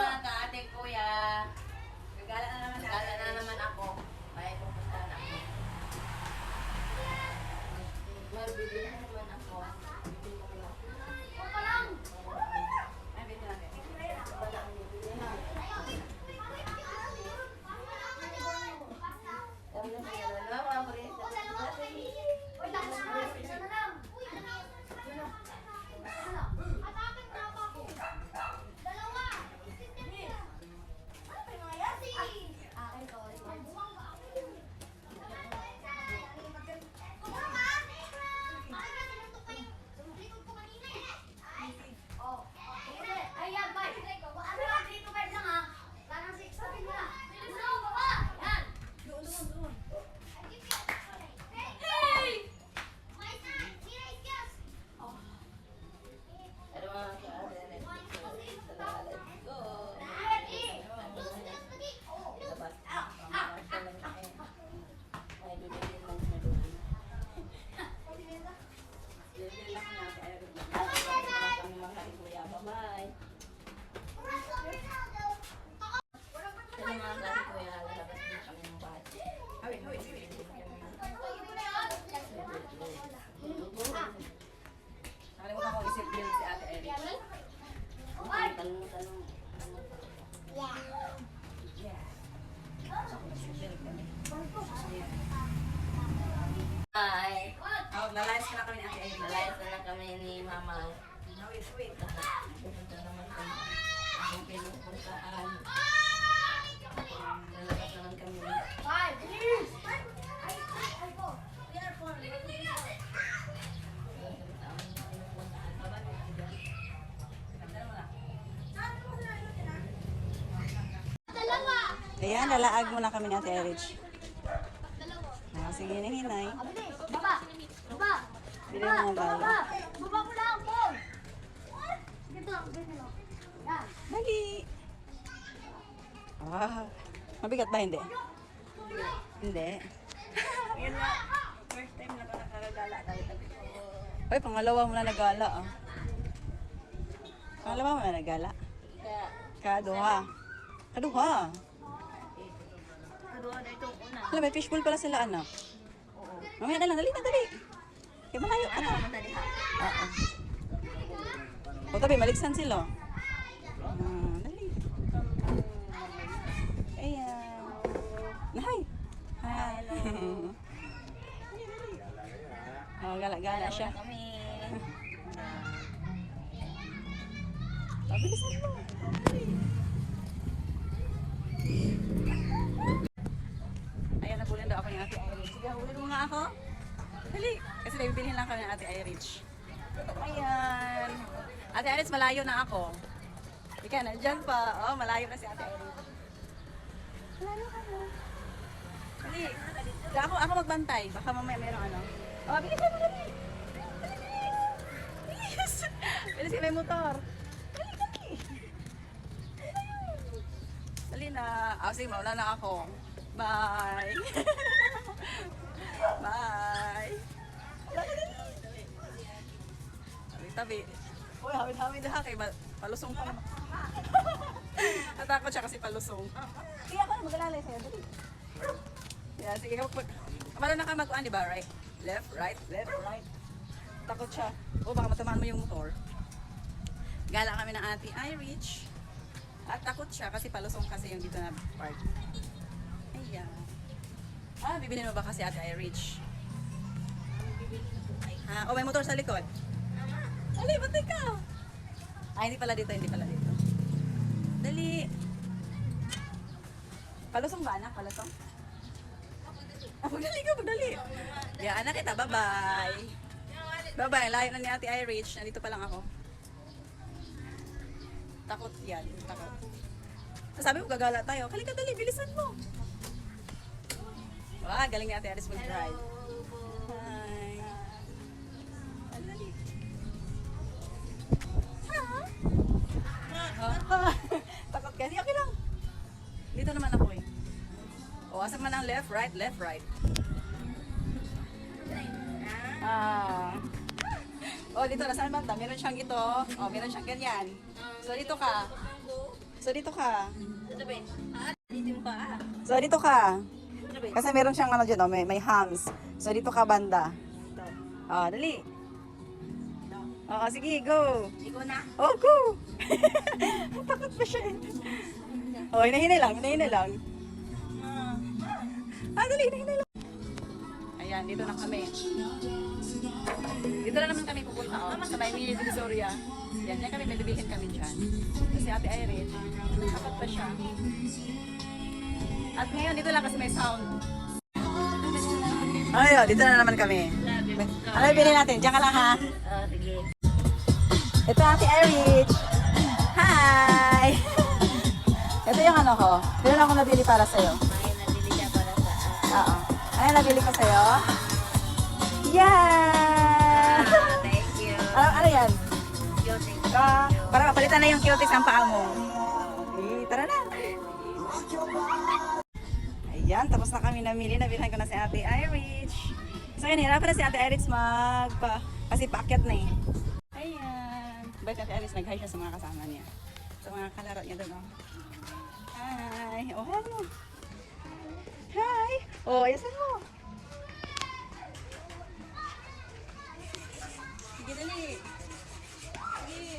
naman ka ate kuya. Gagala na naman ako. May pupunta na ako. Magbibili na naman ako. Bibili ko lang. Ay, bibili natin. Wala ang bibili na. Bye. Nakalimutan ko isip din si Ate Eric. Tanong. Hi. Lalayas na kami ni Ate Eric. Lalayas na kami ni Mama. Wait. Pupunta naman kami. Ang pinupuntaan. Lalabas naman kami. Ayan, lalaag muna kami ni Ate Erich. Sige na hinay. Baba! Bili mo ng gala. Baba mo lang, Paul! Ganito lang. Yan. Dali! Mabigat ba? Hindi. Hindi. Yan na. First time na nakakagala tayo. Ay, pangalawa mo na nagala. Pangalawa mo na nagala? Kaduha. Kaduha na itong una. Alam, may fishbowl pala sila, anak. Oo. Mamaya na lang, dali. Kaya malayo. Ano naman dali ha? Oo. O tabi, maligsan sila. Dali. Ayan. Nahay. Hi. Gala-gala siya. Bilisan mo. Ayan, nabulin daw ako ni Ate Irich. Sige, hulin mo nga ako. Dali. Kasi nabibilhin lang kami ng Ate Irich. Ayan. Ate Irich, malayo na ako. Ika, nandyan pa. Oh, malayo na si Ate Irich. Malayo ka na. Dali. Ako magbantay. Baka mamaya mayroong ano. Oh, bilisan mo, dali. Bilis. Bilis, may motor. Dali. Dali na. Sige, mauna na ako. Bye. Bye. Tabi. Uy, hawid-hawid ha kay palusong pa naman. Natakot siya kasi palusong. Kaya ako na mag-alalay sa'yo. Dali. Yeah, sige. Para na ka mag-uan, di ba? Right? Left, right. Takot siya. Baka matamaan mo yung motor. Gala kami ng Ate Irich. At takot siya kasi palusong kasi yung dito na park. Ayan. Bibilin mo ba kasi Ate Irich? May motor sa likod. Dali, batay ka. Hindi pala dito. Dali. Palusong ba, anak? Palusong? Magdali. Yeah, anak kita. Bye-bye. Bye-bye. Layo na ni Ate Irich. Nandito pa lang ako. Takot yan. Takot. Sabi mo, gagala tayo. Halika, dali. Bilisan mo. Galing ni Ate Irich mag-drive. Hi. Dali. Takot kasi. Okay lang. Dito naman ako eh. Asap man ang left, right. Dito na saan banda? Meron siyang ito. Meron siyang ganyan. So dito ka. So, dito ka. Ito ba? Dito yung paa. So, dito ka. Ito ba? Kasi meron siyang ano dyan, oh, may hams. So, dito ka banda. Ah, dali. Oo, sige, go. Ikaw na. Oh, go. Takot pa siya. Oh, hinahinay lang, hinahinay lang. Dali, hinahinay lang. Ayan, dito na kami. Dito na naman kami pupunta, oh. Sa may mini Divisoria. Yan, yan kami, may bibilhin kami dyan. Kasi Ate Irene, takot pa siya. At ngayon, dito lang kasi may sound. Ayun, dito na naman kami. Ano yung bilhin natin? Diyan ka lang, ha? Sige. Ito Ate Irene. Hi! Ito yung ano ko. Meron ako nabili para sa'yo. May nabili niya para sa... Oo. Ano nabili ko sa'yo? Yeah! Thank you. Ano yan? Thank you. Para mapalitan na yung cuties ang paa mo. Tara na. Ayan, tapos na kami namili. Nabilhan ko na si Ate Irish. So yun, hirapan na si Ate Irish kasi paakyat na eh. Ayan. Bait Ate Irish, nag-hi siya sa mga kasama niya. Sa mga kalaro niya doon. Oh. Hi. Oh, hello. Hi. Oh, ayasan mo. Sige, dali. Sige.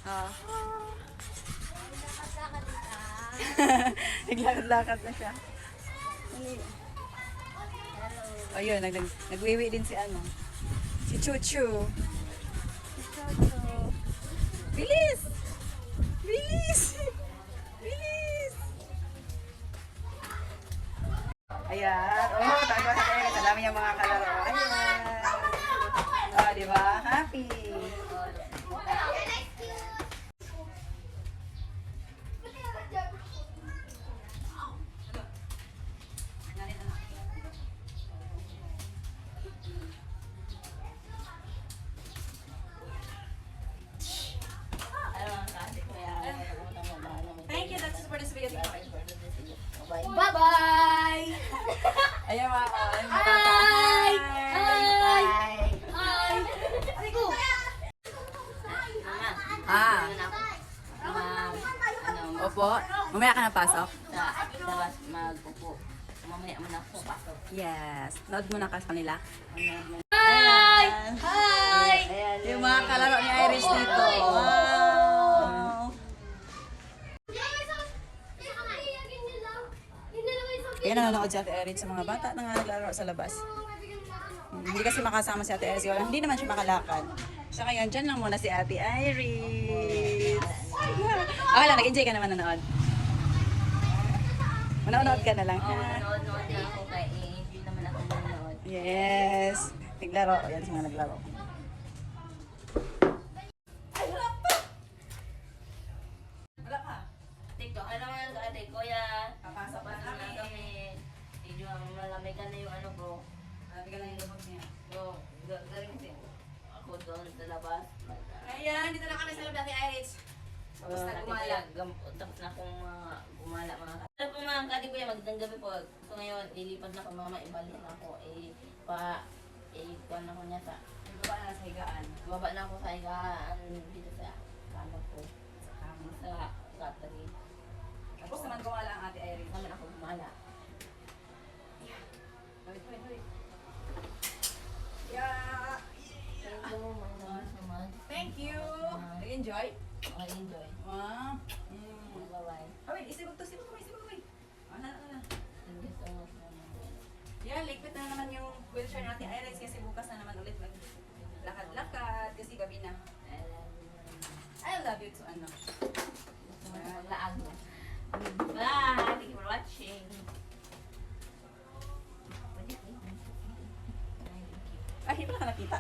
Ah. Naglakad-lakad na siya. Ayun, nagwiwi din si ano. Si Chuchu. Si Chuchu. Bilis! Bilis! Bilis! Ayan. Oh, tago sa tayo. Ang dami niyang mga kalaro. Ayan. Oh, di ba? Happy. Thank you. That's for this video. Bye-bye! Ayan mga Hi! Hi! Hi! Aray ko! Ah, Ano, opo. Mamaya ka na pasok? sa labas magpupo. Mamaya mo na po pasok. Yes. Nood mo na ka sa kanila. Hi! Ayan. Hi! Yung mga kalaro ni Irish dito. Wow! Kaya nanonood si Ate Erin sa mga bata na nga naglaro sa labas. Hindi kasi makasama si Ate Erin. Hindi naman siya makalakad. So kaya dyan lang muna si Ate Iris. Okay lang, nag-enjoy ka naman nanood. Manonood ka na lang. Oo, Ha? nanonood na ako kaya hindi naman ako nanonood. Yes. Naglaro. Ayan si mga naglaro. Wala pa. TikTok, ano naman ka ate, kuya? Papasok pa Pasok na kami. Medyo malamig ka na yung ano bro. Nabigyan na yung lubog niya. So, galing kasi ako doon sa labas. Ayan, dito na kami sa loob ni Iris. Tapos na gumala. Tapos na akong gumala mga ka. Ano po mga kati kuya, magandang gabi po. So ngayon, ilipat na ako mama, ibalhin ako. Ikuan ako niya sa, Baba na sa higaan. baba na ako sa higaan dito sa kama ko. Sa gatari. Tapos naman gumala ang Ate Iris. Naman ako gumala. Wait. Yeah. Thank you, my Lord, so much. Thank you. Nag-enjoy? I enjoy. Wow. Bye-bye. Wait, isibog to. Ano. Thank you so much. Yeah, ligpit na naman yung wheelchair natin Iris kasi bukas na naman ulit maglakad-lakad kasi gabi na. I love you. I love you to ano. Maglaag mo. Bye! Thank you for watching. Ay, hindi pa nakita.